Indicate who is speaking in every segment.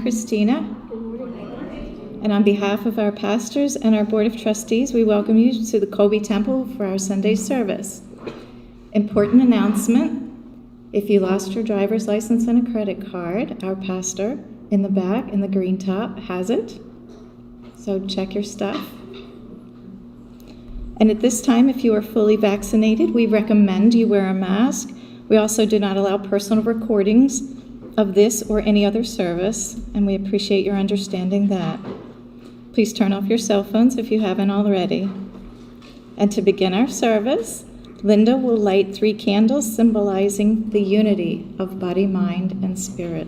Speaker 1: Christina. And on behalf of our pastors and our Board of Trustees, we welcome you to the Kobe Temple for our Sunday service. Important announcement: if you lost your driver's license and a credit card, our pastor in the back in the green top has it. So check your stuff. And at this time, if you are fully vaccinated, we recommend you wear a mask. We also do not allow personal recordings of this or any other service, and we appreciate your understanding that. Please turn off your cell phones if you haven't already. And to begin our service, Linda will light 3 candles symbolizing the unity of body, mind, and spirit.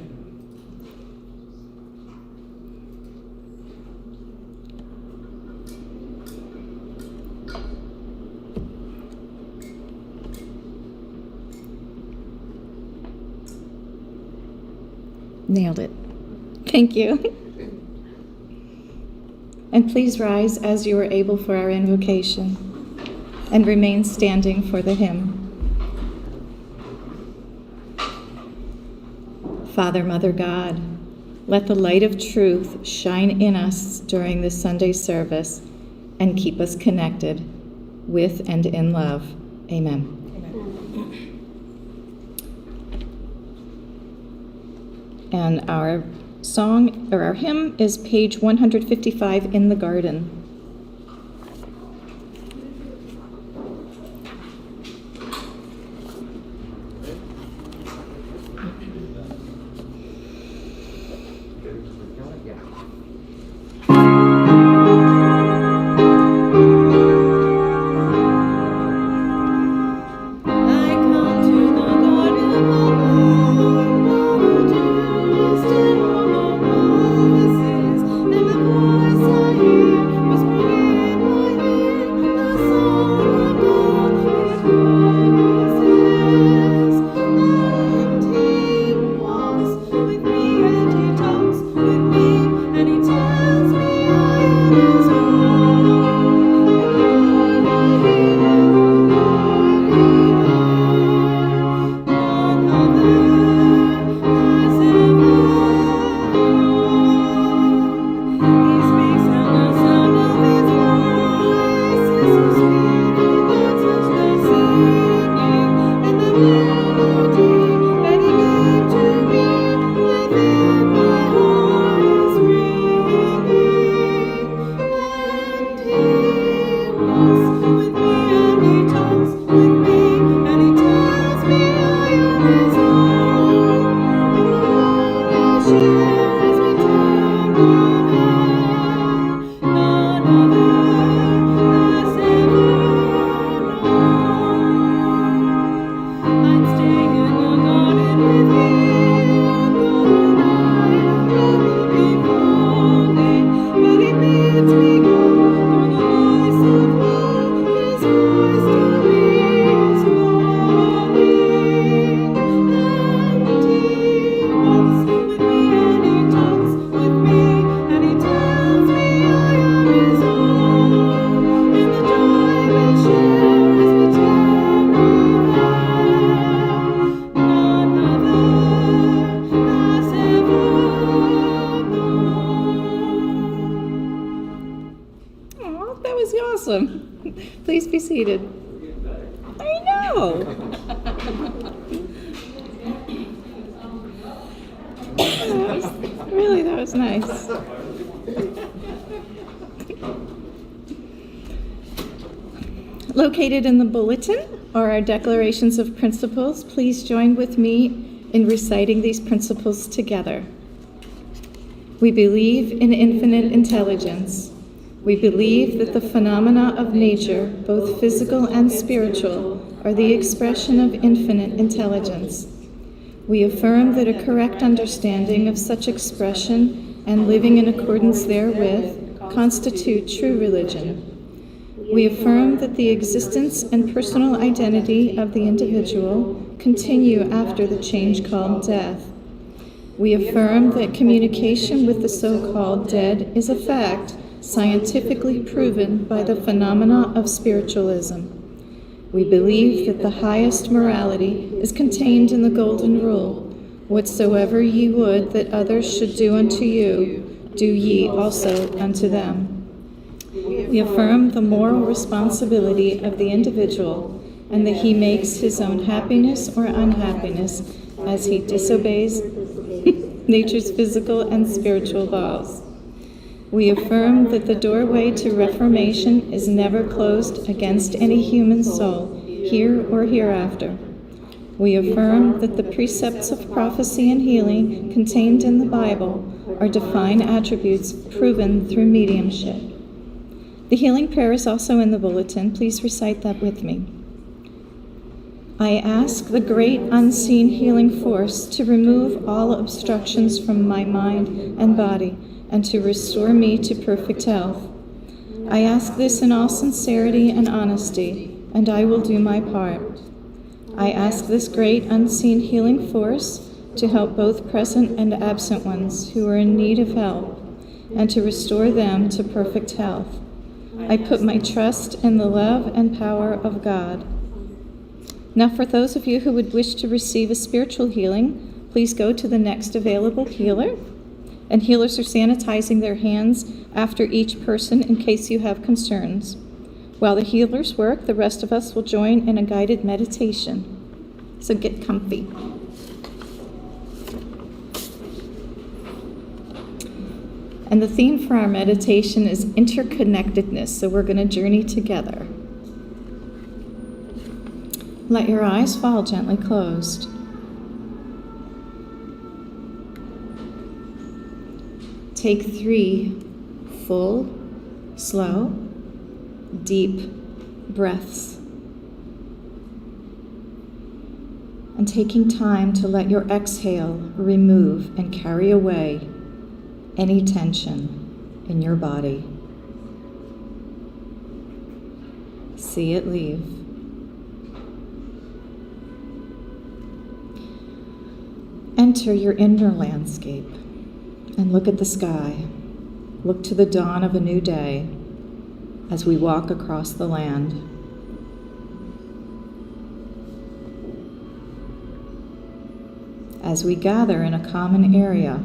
Speaker 1: Nailed it. Thank you. And please rise as you are able for our invocation, and remain standing for the hymn. Father, Mother, God, let the light of truth shine in us during this Sunday service and keep us connected with and in love. Amen. And our song, or our hymn, is page 155 in the Garden. Please be seated. I know. That was nice. Located in the bulletin are our declarations of principles. Please join with me in reciting these principles together. We believe in infinite intelligence. We believe that the phenomena of nature, both physical and spiritual, are the expression of infinite intelligence. We affirm that a correct understanding of such expression and living in accordance therewith constitute true religion. We affirm that the existence and personal identity of the individual continue after the change called death. We affirm that communication with the so-called dead is a fact scientifically proven by the phenomena of spiritualism. We believe that the highest morality is contained in the Golden Rule. Whatsoever ye would that others should do unto you, do ye also unto them. We affirm the moral responsibility of the individual and that he makes his own happiness or unhappiness as he disobeys nature's physical and spiritual laws. We affirm that the doorway to reformation is never closed against any human soul, here or hereafter. We affirm that the precepts of prophecy and healing contained in the Bible are divine attributes proven through mediumship. The healing prayer is also in the bulletin. Please recite that with me. I ask the great unseen healing force to remove all obstructions from my mind and body and to restore me to perfect health. I ask this in all sincerity and honesty, and I will do my part. I ask this great unseen healing force to help both present and absent ones who are in need of help and to restore them to perfect health. I put my trust in the love and power of God. Now, for those of you who would wish to receive a spiritual healing, please go to the next available healer. And healers are sanitizing their hands after each person in case you have concerns. While the healers work, the rest of us will join in a guided meditation. So get comfy. And the theme for our meditation is interconnectedness, so we're going to journey together. Let your eyes fall gently closed. Take 3 full, slow, deep breaths. And taking time to let your exhale remove and carry away any tension in your body. See it leave. Enter your inner landscape and look at the sky. Look to the dawn of a new day as we walk across the land. As we gather in a common area,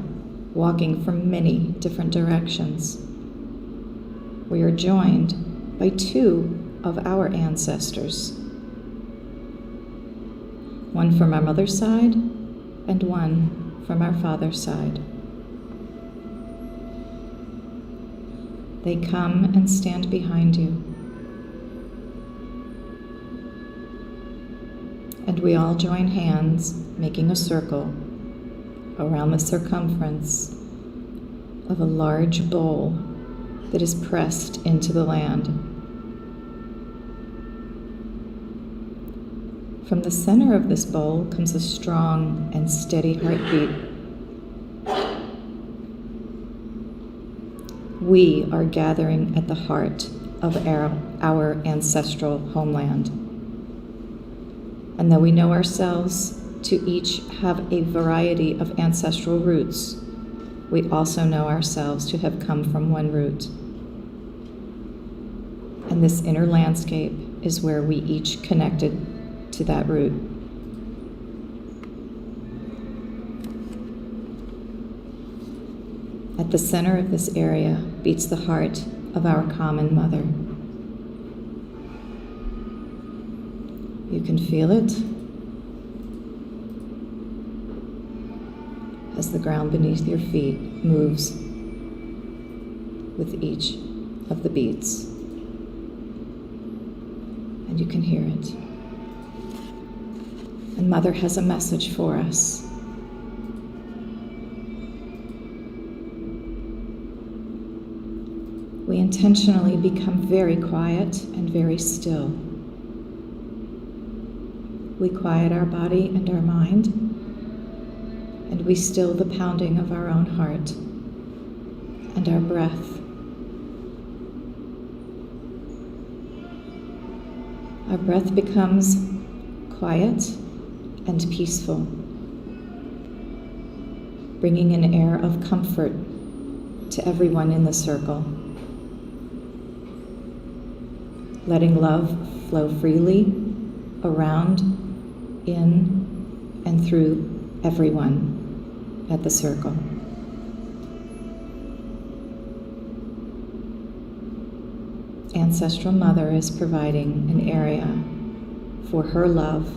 Speaker 1: walking from many different directions, we are joined by 2 of our ancestors. One from our mother's side and one from our father's side. They come and stand behind you. And we all join hands, making a circle around the circumference of a large bowl that is pressed into the land. From the center of this bowl comes a strong and steady heartbeat. We are gathering at the heart of our ancestral homeland. And though we know ourselves to each have a variety of ancestral roots, we also know ourselves to have come from one root. And this inner landscape is where we each connected to that root. At the center of this area beats the heart of our common mother. You can feel it as the ground beneath your feet moves with each of the beats. And you can hear it. And Mother has a message for us. We intentionally become very quiet and very still. We quiet our body and our mind, and we still the pounding of our own heart and our breath. Our breath becomes quiet and peaceful, bringing an air of comfort to everyone in the circle. Letting love flow freely around, in, and through everyone. at the circle. Ancestral Mother is providing an area for her love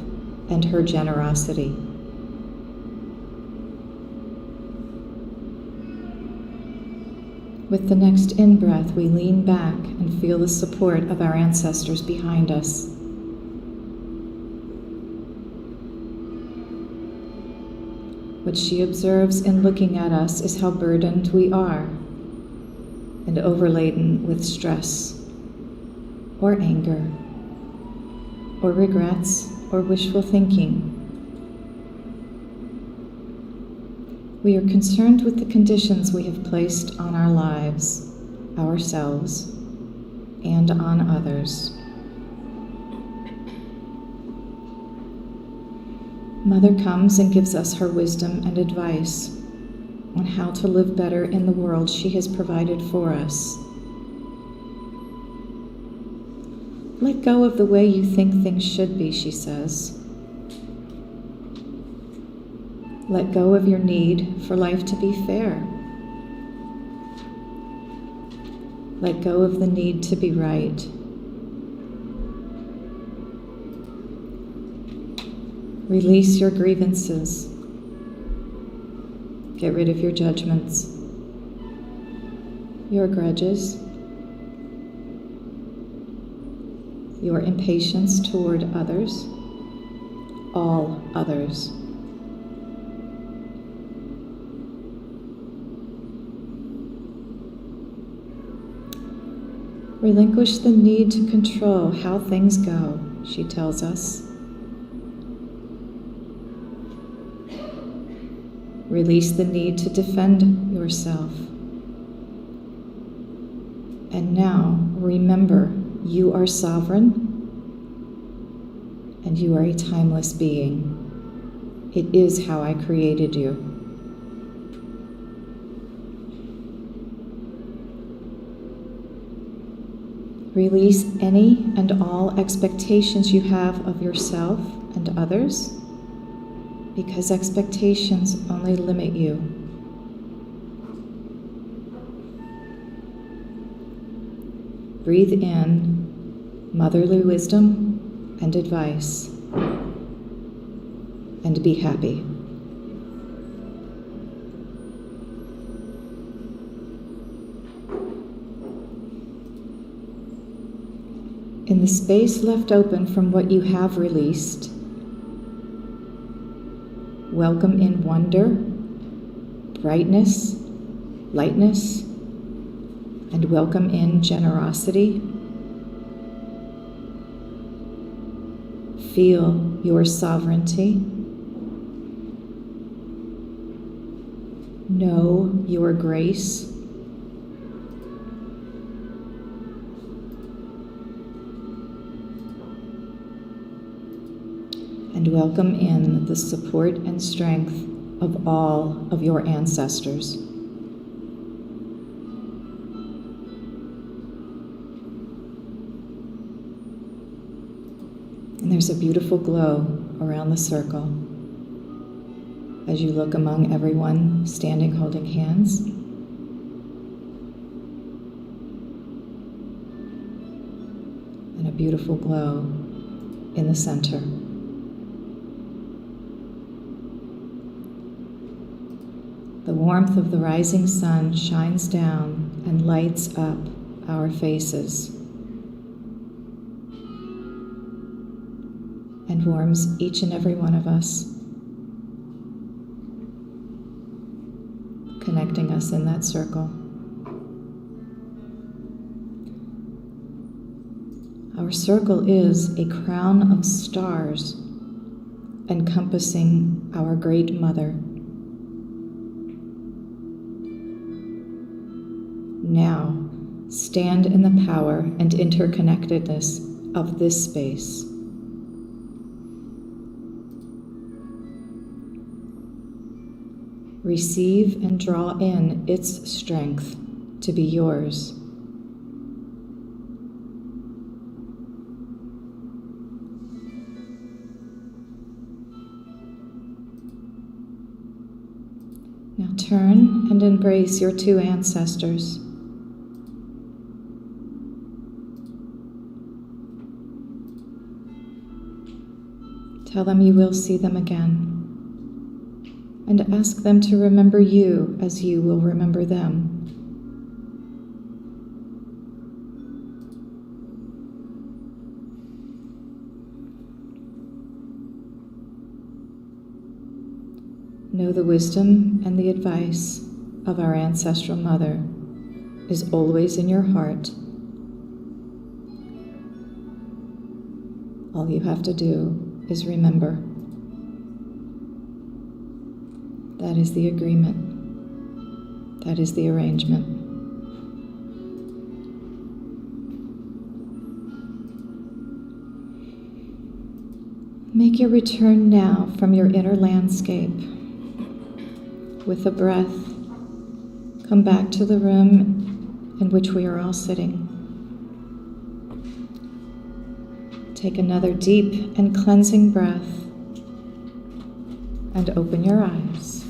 Speaker 1: and her generosity. With the next in-breath, we lean back and feel the support of our ancestors behind us. What she observes in looking at us is how burdened we are and overladen with stress or anger or regrets or wishful thinking. We are concerned with the conditions we have placed on our lives, ourselves, and on others. Mother comes and gives us her wisdom and advice on how to live better in the world she has provided for us. Let go of the way you think things should be, she says. Let go of your need for life to be fair. Let go of the need to be right. Release your grievances. Get rid of your judgments, your grudges, your impatience toward others, all others. Relinquish the need to control how things go, she tells us. Release the need to defend yourself. And now, remember, you are sovereign and you are a timeless being. It is how I created you. Release any and all expectations you have of yourself and others, because expectations only limit you. Breathe in motherly wisdom and advice, and be happy. In the space left open from what you have released, welcome in wonder, brightness, lightness, and welcome in generosity. Feel your sovereignty. Know your grace. And welcome in the support and strength of all of your ancestors. And there's a beautiful glow around the circle as you look among everyone standing holding hands. And a beautiful glow in the center. The warmth of the rising sun shines down and lights up our faces and warms each and every one of us, connecting us in that circle. Our circle is a crown of stars encompassing our Great Mother. Now, stand in the power and interconnectedness of this space. Receive and draw in its strength to be yours. Turn and embrace your two ancestors. Tell them you will see them again, and ask them to remember you as you will remember them. Know the wisdom and the advice of our ancestral mother is always in your heart. All you have to do is remember. That is the agreement. That is the arrangement. Make your return now from your inner landscape. With a breath, come back to the room in which we are all sitting. Take another deep and cleansing breath and open your eyes.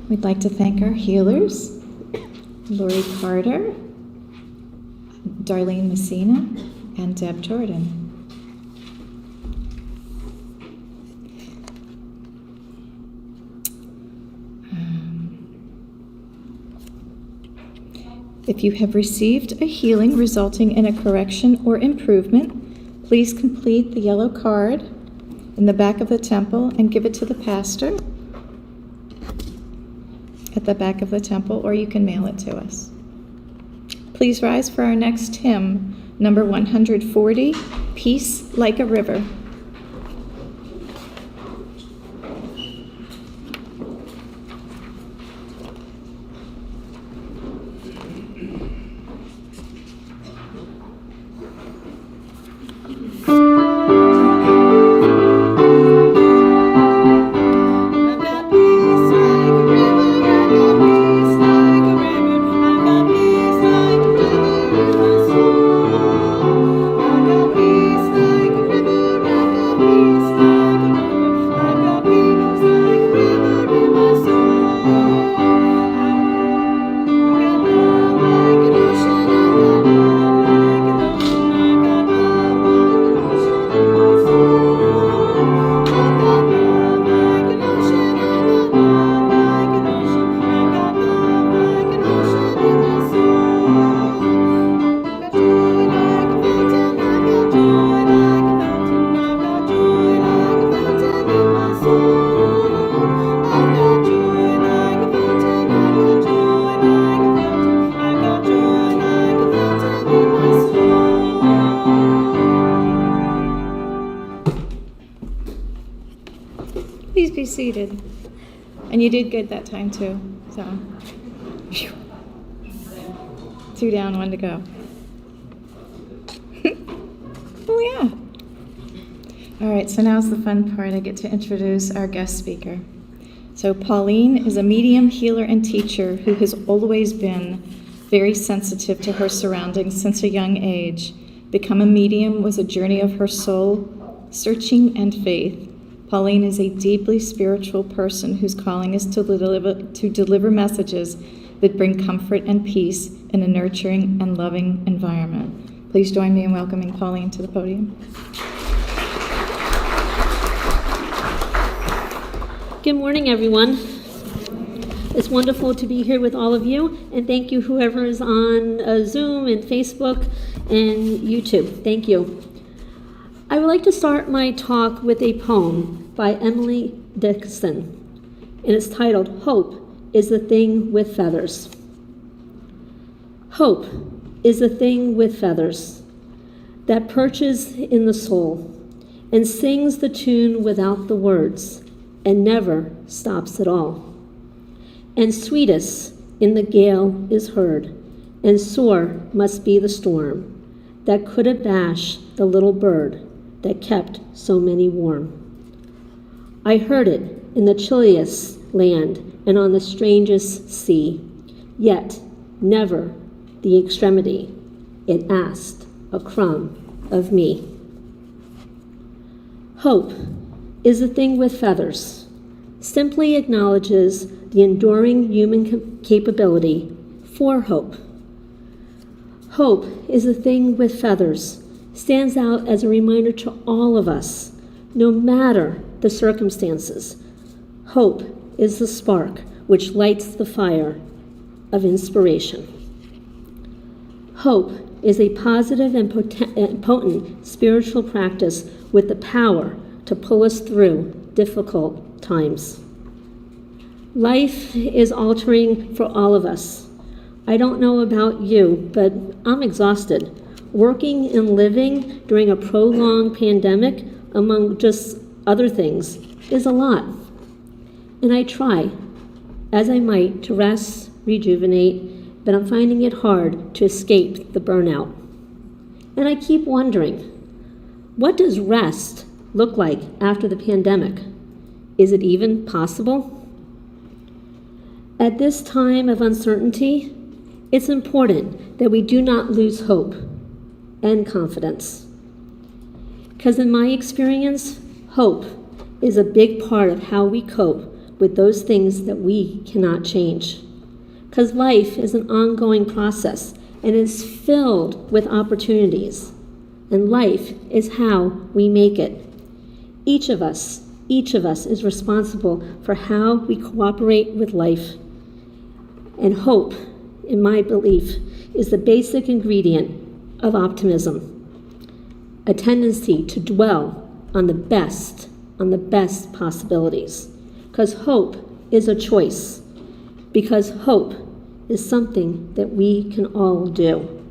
Speaker 1: We'd like to thank our healers, Lori Carter, Darlene Messina, and Deb Jordan. If you have received a healing resulting in a correction or improvement, please complete the yellow card in the back of the temple and give it to the pastor at the back of the temple, or you can mail it to us. Please rise for our next hymn, number 140, Peace Like a River. Please be seated. And you did good that time too. So, 2 down, 1 to go. Oh yeah. All right, so now's the fun part. I get to introduce our guest speaker. So Pauline is a medium, healer, and teacher who has always been very sensitive to her surroundings since a young age. Become a medium was a journey of her soul, searching and faith. Pauline is a deeply spiritual person whose calling is to deliver messages that bring comfort and peace in a nurturing and loving environment. Please join me in welcoming Pauline to the podium.
Speaker 2: Good morning, everyone. It's wonderful to be here with all of you, and thank you whoever is on Zoom and Facebook and YouTube. Thank you. I would like to start my talk with a poem by Emily Dickinson, and it's titled, Hope is the Thing with Feathers. Hope is the thing with feathers that perches in the soul and sings the tune without the words and never stops at all. And sweetest in the gale is heard, and sore must be the storm that could abash the little bird that kept so many warm. I heard it in the chilliest land and on the strangest sea, yet never the extremity It asked a crumb of me. Hope is a thing with feathers. Simply acknowledges the enduring human capability for hope. Hope is a thing with feathers, stands out as a reminder to all of us, no matter the circumstances. Hope is the spark which lights the fire of inspiration. Hope is a positive and potent spiritual practice with the power to pull us through difficult times. Life is altering for all of us. I don't know about you, but I'm exhausted. Working and living during a prolonged pandemic, among just other things, is a lot. And I try, as I might, to rest, rejuvenate, but I'm finding it hard to escape the burnout. And I keep wondering, what does rest look like after the pandemic? Is it even possible? At this time of uncertainty, it's important that we do not lose hope and confidence. Because in my experience, hope is a big part of how we cope with those things that we cannot change. Because life is an ongoing process and is filled with opportunities. And life is how we make it. Each of us is responsible for how we cooperate with life. And hope, in my belief, is the basic ingredient of optimism. A tendency to dwell on the best possibilities. Because hope is a choice. Because hope is something that we can all do.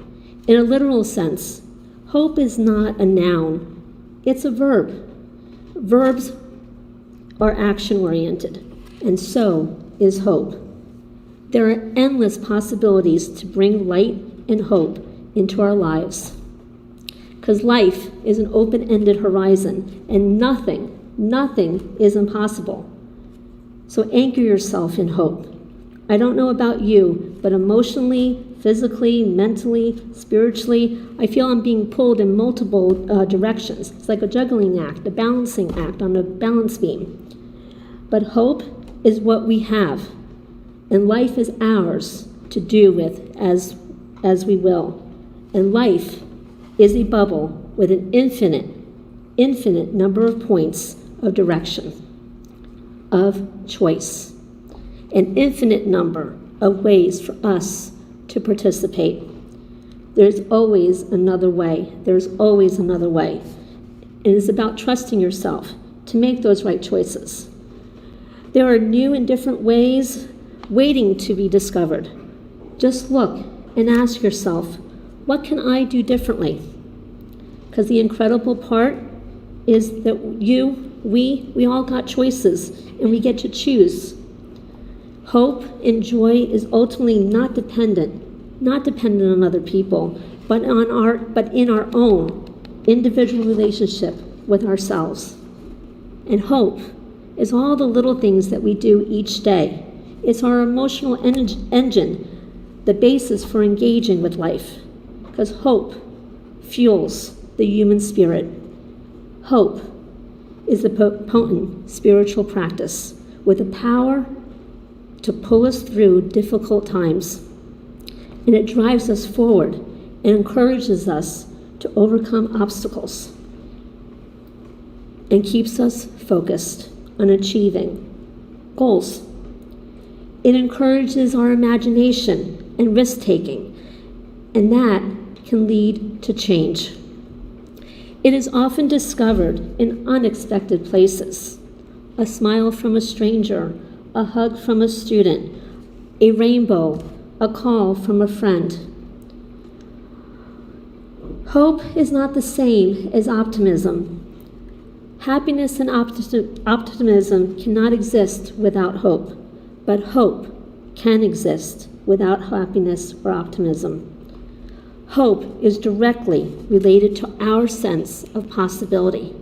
Speaker 2: In a literal sense, hope is not a noun, it's a verb. Verbs are action-oriented, and so is hope. There are endless possibilities to bring light and hope into our lives. Because life is an open-ended horizon, and nothing is impossible. So anchor yourself in hope. I don't know about you, but emotionally, physically, mentally, spiritually, I feel I'm being pulled in multiple directions. It's like a juggling act, a balancing act on a balance beam. But hope is what we have, and life is ours to do with as we will. And life is a bubble with an infinite number of points of direction, of choice, an infinite number of ways for us to participate. There's always another way. There's always another way. And it's about trusting yourself to make those right choices. There are new and different ways waiting to be discovered. Just look and ask yourself, what can I do differently? Because the incredible part is that we all got choices, and we get to choose. Hope and joy is ultimately not dependent on other people, but in our own individual relationship with ourselves. And hope is all the little things that we do each day. It's our emotional engine, the basis for engaging with life. Because hope fuels the human spirit. Hope is a potent spiritual practice with the power to pull us through difficult times. And it drives us forward and encourages us to overcome obstacles and keeps us focused on achieving goals. It encourages our imagination and risk-taking, and that can lead to change. It is often discovered in unexpected places. A smile from a stranger, a hug from a student, a rainbow, a call from a friend. Hope is not the same as optimism. Happiness and optimism cannot exist without hope, but hope can exist without happiness or optimism. Hope is directly related to our sense of possibility.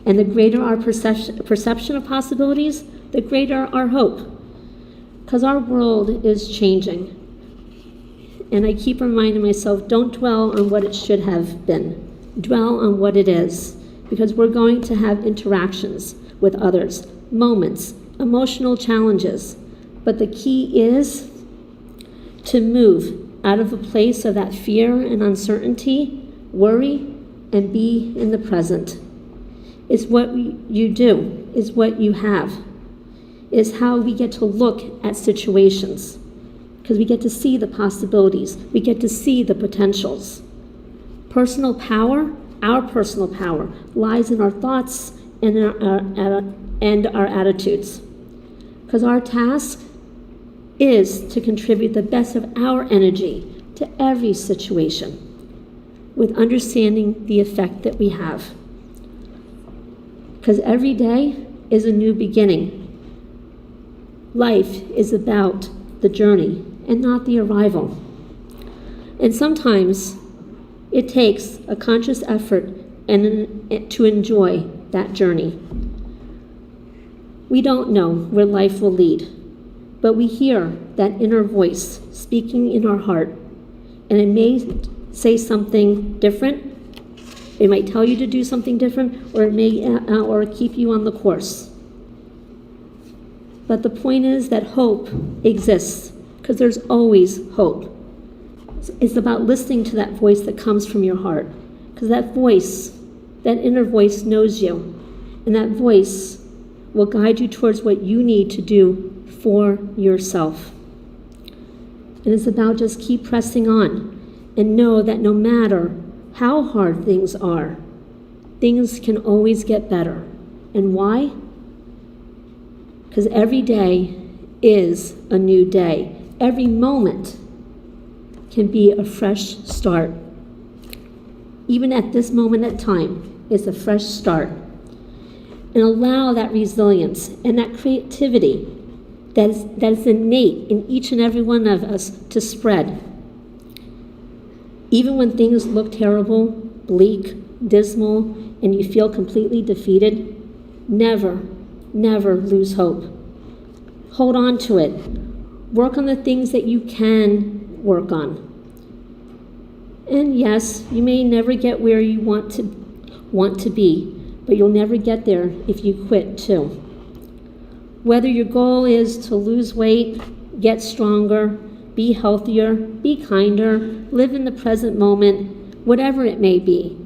Speaker 2: And the greater our perception of possibilities, the greater our hope. Because our world is changing. And I keep reminding myself, don't dwell on what it should have been. Dwell on what it is, because we're going to have interactions with others, moments, emotional challenges. But the key is to move out of a place of that fear and uncertainty, worry, and be in the present. It's what you do, is what you have, is how we get to look at situations, because we get to see the possibilities, we get to see the potentials. Personal power, our personal power, lies in our thoughts and our attitudes, because our task is to contribute the best of our energy to every situation with understanding the effect that we have. Because every day is a new beginning. Life is about the journey and not the arrival. And sometimes it takes a conscious effort and to enjoy that journey. We don't know where life will lead, but we hear that inner voice speaking in our heart, and it may say something different. It might tell you to do something different, or it may or keep you on the course. But the point is that hope exists, because there's always hope. It's about listening to that voice that comes from your heart, because that voice, that inner voice, knows you, and that voice will guide you towards what you need to do for yourself. And it's about just keep pressing on and know that no matter how hard things are, things can always get better. And why? Because every day is a new day. Every moment can be a fresh start. Even at this moment in time, it's a fresh start. And allow that resilience and that creativity that is innate in each and every one of us to spread. Even when things look terrible, bleak, dismal, and you feel completely defeated, never, never lose hope. Hold on to it. Work on the things that you can work on. And yes, you may never get where you want to be, but you'll never get there if you quit too. Whether your goal is to lose weight, get stronger, be healthier, be kinder, live in the present moment, whatever it may be,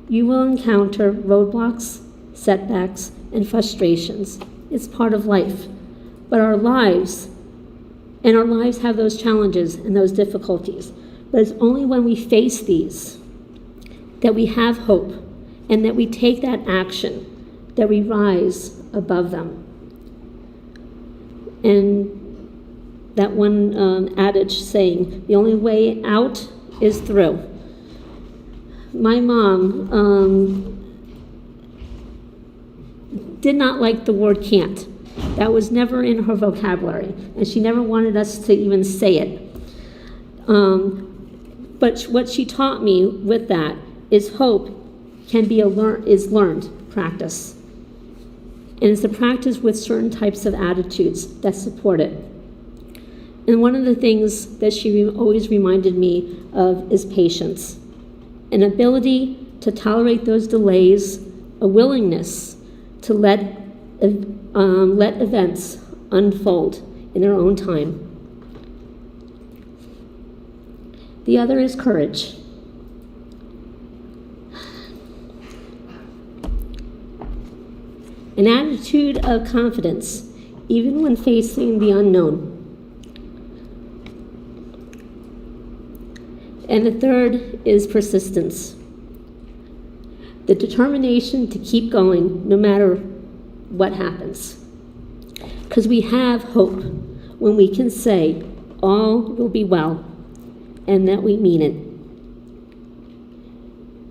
Speaker 2: you will encounter roadblocks, setbacks, and frustrations. It's part of life. But our lives have those challenges and those difficulties. But it's only when we face these that we have hope, and that we take that action, that we rise above them. And that one adage saying, the only way out is through. My mom did not like the word can't. That was never in her vocabulary, and she never wanted us to even say it. But what she taught me with that is hope can be is learned practice. And it's a practice with certain types of attitudes that support it. And one of the things that she always reminded me of is patience. An ability to tolerate those delays, a willingness to let events unfold in their own time. The other is courage. An attitude of confidence, even when facing the unknown. And the third is persistence. The determination to keep going no matter what happens. Because we have hope when we can say, all will be well, and that we mean it.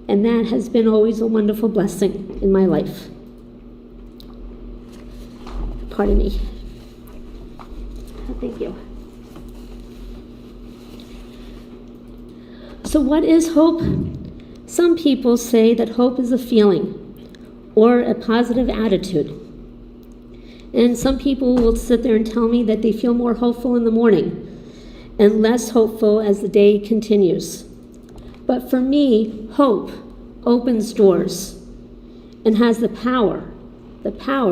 Speaker 2: And that has been always a wonderful blessing in my life. Pardon me. Thank you. So what is hope? Some people say that hope is a feeling or a positive attitude. And some people will sit there and tell me that they feel more hopeful in the morning. and less hopeful as the day continues. But for me, hope opens doors and has the power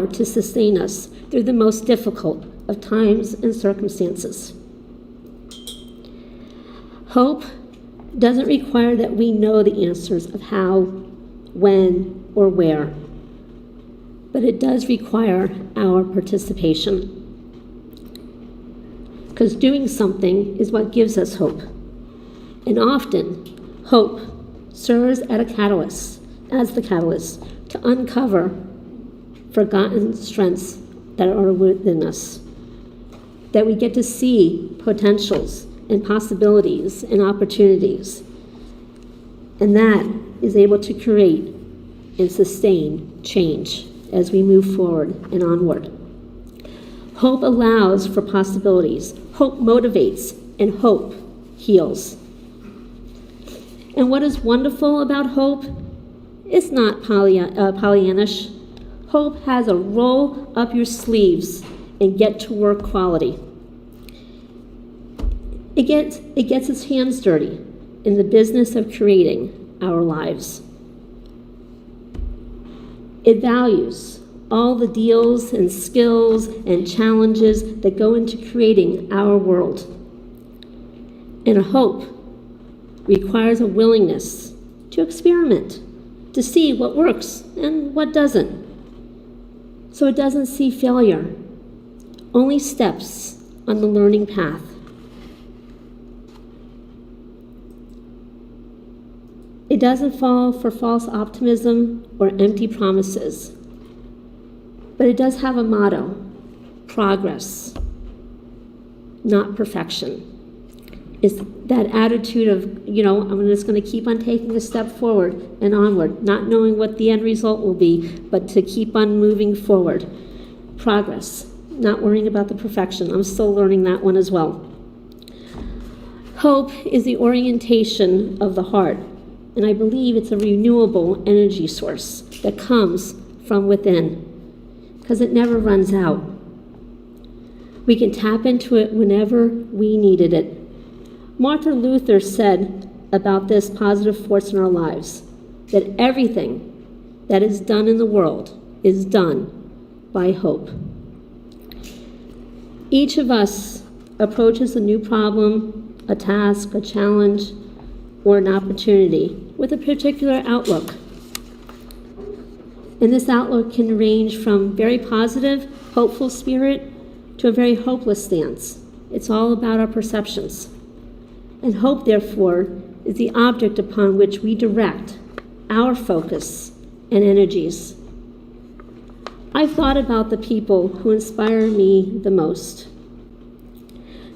Speaker 2: to sustain us through the most difficult of times and circumstances. Hope doesn't require that we know the answers of how, when, or where, but it does require our participation. Because doing something is what gives us hope. And often, hope serves as the catalyst to uncover forgotten strengths that are within us, that we get to see potentials and possibilities and opportunities, and that is able to create and sustain change as we move forward and onward. Hope allows for possibilities. Hope motivates, and hope heals. And what is wonderful about hope? It's not Pollyannish. Hope has a roll up your sleeves and get to work quality. It gets its hands dirty in the business of creating our lives. It values all the deals and skills and challenges that go into creating our world. And a hope requires a willingness to experiment, to see what works and what doesn't. So it doesn't see failure, only steps on the learning path. It doesn't fall for false optimism or empty promises, but it does have a motto: progress, not perfection. It's that attitude of, I'm just going to keep on taking a step forward and onward, not knowing what the end result will be, but to keep on moving forward. Progress, not worrying about the perfection. I'm still learning that one as well. Hope is the orientation of the heart, and I believe it's a renewable energy source that comes from within, because it never runs out. We can tap into it whenever we needed it. Martin Luther said about this positive force in our lives that everything that is done in the world is done by hope. Each of us approaches a new problem, a task, a challenge, or an opportunity with a particular outlook. And this outlook can range from very positive, hopeful spirit to a very hopeless stance. It's all about our perceptions. And hope, therefore, is the object upon which we direct our focus and energies. I've thought about the people who inspire me the most.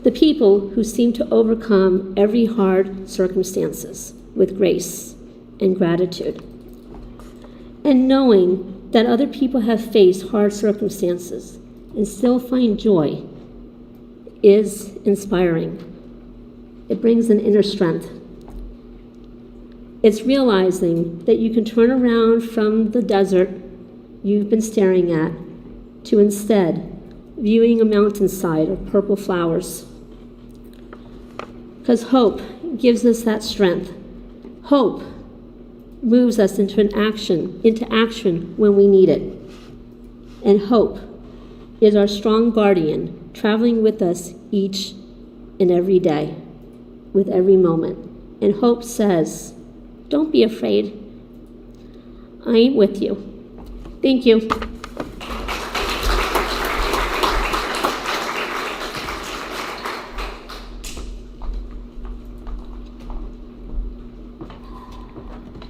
Speaker 2: The people who seem to overcome every hard circumstances with grace and gratitude. And knowing that other people have faced hard circumstances and still find joy is inspiring. It brings an inner strength. It's realizing that you can turn around from the desert you've been staring at to instead viewing a mountainside of purple flowers. Because hope gives us that strength. Hope moves us into action when we need it. And hope is our strong guardian, traveling with us each and every day, with every moment. And hope says, don't be afraid. I ain't with you. Thank you.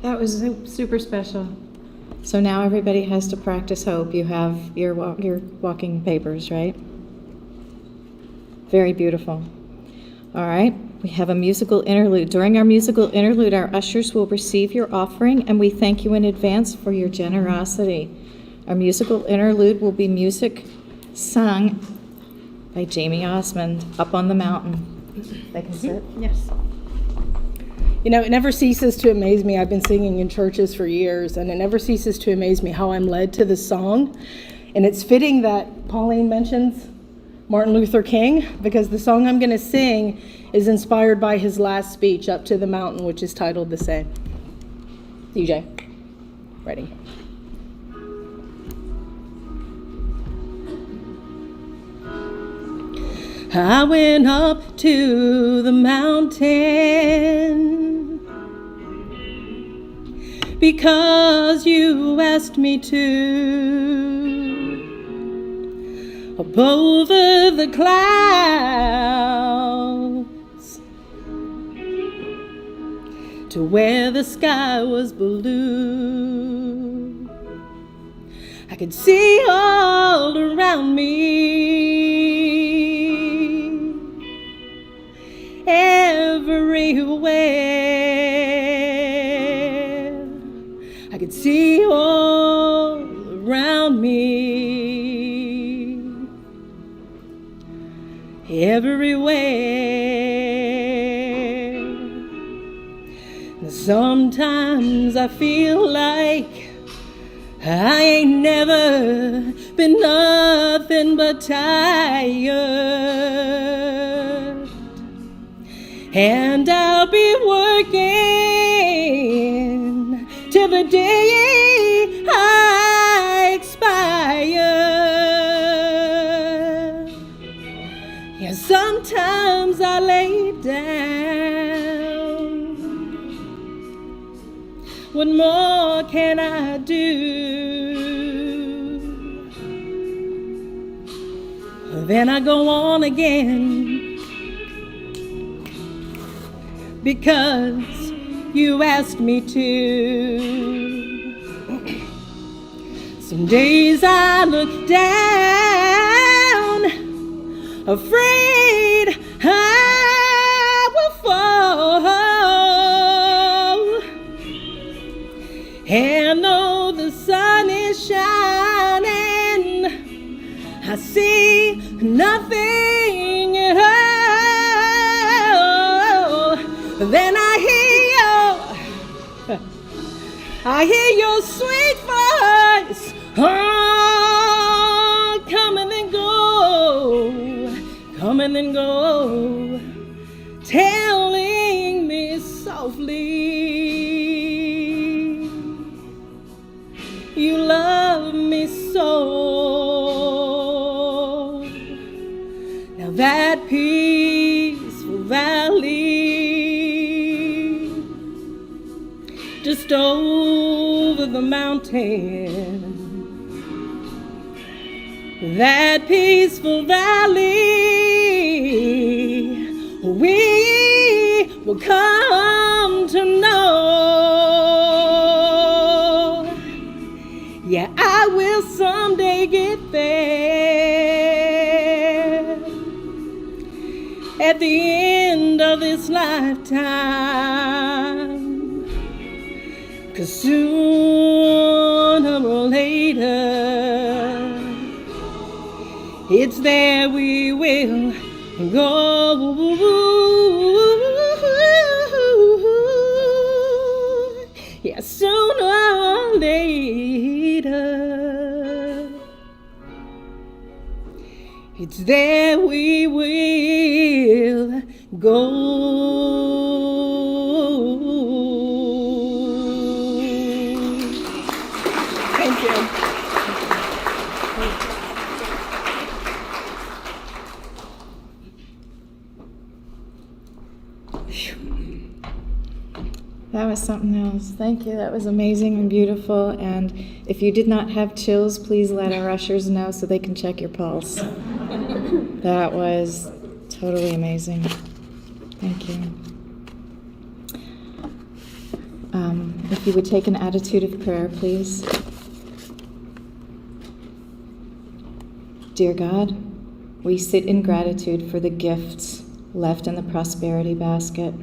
Speaker 1: That was super special. So now everybody has to practice hope. You have your walking papers, right? Very beautiful. All right, we have a musical interlude. During our musical interlude, our ushers will receive your offering, and we thank you in advance for your generosity. Our musical interlude will be music sung by Jamie Osmond, Up on the Mountain. They can sit?
Speaker 3: Yes. It never ceases to amaze me. I've been singing in churches for years, and it never ceases to amaze me how I'm led to this song. And it's fitting that Pauline mentions Martin Luther King, because the song I'm going to sing is inspired by his last speech up to the mountain, which is titled the same. DJ, ready. I went up to the mountain because you asked me to, up over the clouds to where the sky was blue. I could see all around me, everywhere. I could see all around me, everywhere. And sometimes I feel like I ain't never been nothing but tired, and I'll be working till the day I expire. Yeah, sometimes I lay down. What more can I do? Then I go on again, because you asked me to. Some days I look down, afraid I will fall, and though the sun is shining, I see nothing at all. Then I hear your sweet voice, oh, come and then go, telling me softly, you love me so. Now that peaceful valley, just over the mountain, that peaceful valley, we will come to know. Yeah, I will someday get there, at the end of this lifetime, 'cause sooner or later, it's there we will go. Yeah, sooner or later, it's there we will go. Thank you.
Speaker 1: That was something else. Thank you. That was amazing and beautiful. And if you did not have chills, please let our ushers know so they can check your pulse. That was totally amazing. Thank you. If you would take an attitude of prayer, please. Dear God, we sit in gratitude for the gifts left in the prosperity basket,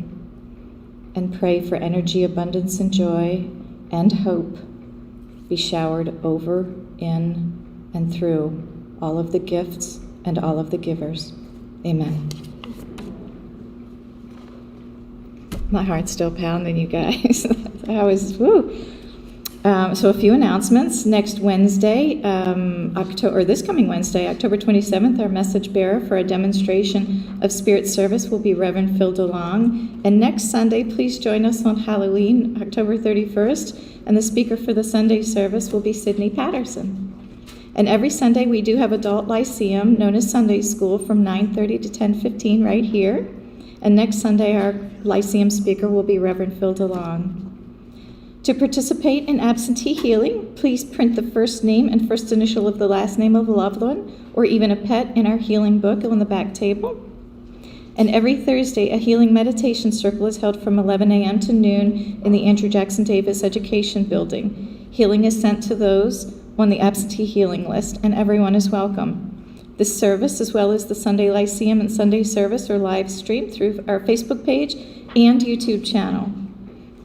Speaker 1: and pray for energy, abundance, and joy, and hope be showered over, in, and through all of the gifts and all of the givers. Amen. My heart's still pounding, you guys. I was, woo. So a few announcements. Next Wednesday, this coming Wednesday, October 27th, our message bearer for a demonstration of spirit service will be Reverend Phil DeLong. And next Sunday, please join us on Halloween, October 31st, and the speaker for the Sunday service will be Sydney Patterson. And every Sunday, we do have Adult Lyceum, known as Sunday School, from 9:30 to 10:15 right here. And next Sunday, our Lyceum speaker will be Reverend Phil DeLong. To participate in absentee healing, please print the first name and first initial of the last name of a loved one, or even a pet, in our healing book on the back table. And every Thursday, a healing meditation circle is held from 11 a.m. to noon in the Andrew Jackson Davis Education Building. Healing is sent to those on the absentee healing list, and everyone is welcome. This service, as well as the Sunday Lyceum and Sunday service, are live streamed through our Facebook page and YouTube channel.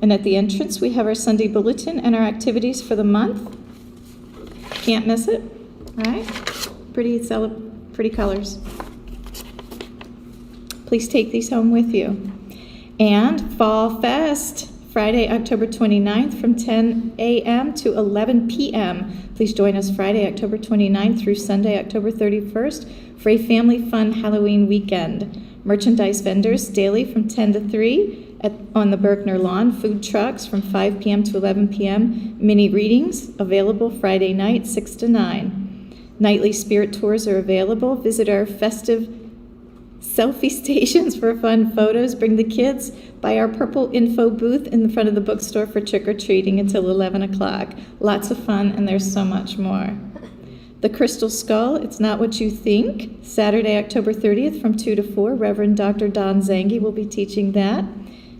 Speaker 1: And at the entrance, we have our Sunday bulletin and our activities for the month. Can't miss it, right? Pretty colors. Please take these home with you. And Fall Fest, Friday, October 29th from 10 a.m. to 11 p.m. Please join us Friday, October 29th through Sunday, October 31st for a family fun Halloween weekend. Merchandise vendors daily from 10 to 3 on the Berkner Lawn. Food trucks from 5 p.m. to 11 p.m. Mini readings available Friday night, 6 to 9. Nightly spirit tours are available. Visit our festive selfie stations for fun photos. Bring the kids by our purple info booth in the front of the bookstore for trick-or-treating until 11 o'clock. Lots of fun, and there's so much more. The Crystal Skull, It's Not What You Think. Saturday, October 30th from 2 to 4. Reverend Dr. Don Zangi will be teaching that.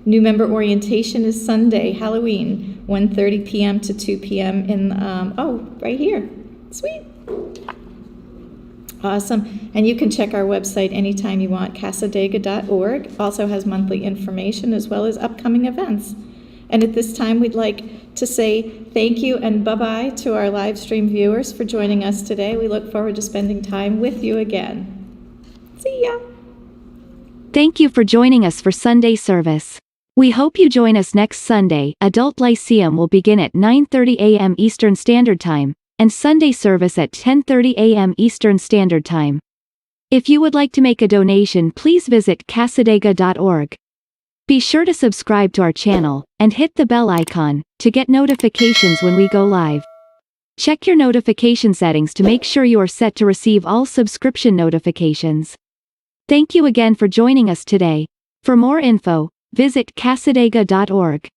Speaker 1: New member orientation is Sunday, Halloween, 1:30 p.m. to 2 p.m. in, right here. Sweet. Awesome. And you can check our website anytime you want. Cassadaga.org also has monthly information as well as upcoming events. And at this time, we'd like to say thank you and bye-bye to our live stream viewers for joining us today. We look forward to spending time with you again. See ya.
Speaker 4: Thank you for joining us for Sunday service. We hope you join us next Sunday. Adult Lyceum will begin at 9:30 a.m. Eastern Standard Time, and Sunday service at 10:30 a.m. Eastern Standard Time. If you would like to make a donation, please visit Cassadaga.org. Be sure to subscribe to our channel, and hit the bell icon, to get notifications when we go live. Check your notification settings to make sure you are set to receive all subscription notifications. Thank you again for joining us today. For more info, visit Cassadaga.org.